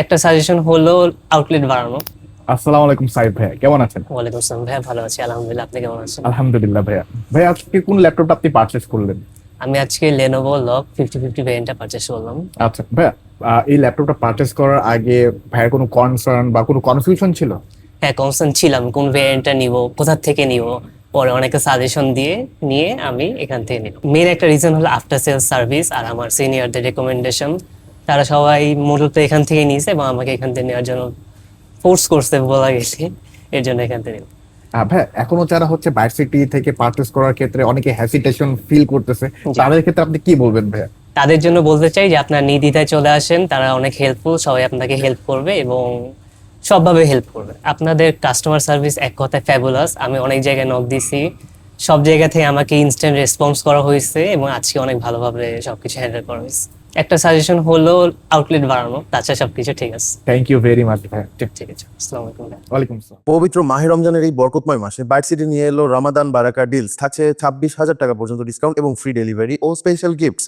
একটা সাজেশন হলো আউটলেট বাড়ানো। আসসালামু আলাইকুম সাইদ ভাইয়া, কেমন আছেন? ওয়ালাইকুম আসসালাম ভাইয়া, ভালো আছি আলহামদুলিল্লাহ। আপনি কেমন আছেন? আলহামদুলিল্লাহ ভাইয়া। ভাইয়া আজকে কোন ল্যাপটপটা আপনি পারচেজ করলেন? আমি আজকে লেনোভো লগ 5050 ভ্যারিয়েন্টটা পারচেস করলাম। আচ্ছা ভাইয়া, এই ল্যাপটপটা পারচেজ করার আগে ভাইয়ার কোনো কনসার্ন বা কোনো কনফিউশন ছিল? হ্যাঁ, কনসার্ন ছিলাম কোন ভ্যারিয়েন্টটা নিব, কোথা থেকে নিব। পরে অনেকে সাজেশন নিয়ে আমি এখান থেকে নিলাম। মেন একটা রিজন হলো আফটার সেলস সার্ভিস আর আমার সিনিয়রদের রেকমেন্ডেশন। তারা সবাই মূলত এখান থেকে নিয়েছে এবং আমাকে এখান থেকে নেওয়ার জন্য ফোর্স করছে বলা গেছে, এর জন্য এখান থেকে নিলাম। ভাইয়া, এখনো যারা হচ্ছে ভার্সিটি থেকে পারচেজ করার ক্ষেত্রে অনেকে হ্যাসিটেশন ফিল করতেছে, জি। তাদের ক্ষেত্রে আপনি কি বলবেন ভাইয়া? তাদের জন্য বলতে চাই যে আপনার নির্দ্বিধায় চলে আসেন, তারা অনেক হেল্পফুল, সবাই আপনাকে হেল্প করবে এবং সবভাবে হেল্প করবে। আপনাদের কাস্টমার সার্ভিস এক কথায় ফ্যাবুলাস। আমি অনেক জায়গায় নক দিছি, সব জায়গা থেকে আমাকে ইনস্ট্যান্ট রেসপন্স করা হয়েছে এবং আজকে অনেক ভালোভাবে সবকিছু হ্যান্ডেল করা হয়েছে। একটা সাজেশন হলো আউটলেট বাড়ানো, তাছাড়া সবকিছু ঠিক আছে। থ্যাংক ইউ ভেরি মাচ ভাইয়া। ঠিক আছে, আসসালামু আলাইকুম। ওয়ালাইকুম আসসালাম। পবিত্র মাহে রমজানের এই বরকতময় মাসে ভার্সিটি নিয়ে এলো রামাদান বারাকা ডিলস। থাকছে 26,000 টাকা পর্যন্ত ডিসকাউন্ট এবং ফ্রি ডেলিভারি ও স্পেশাল গিফটস।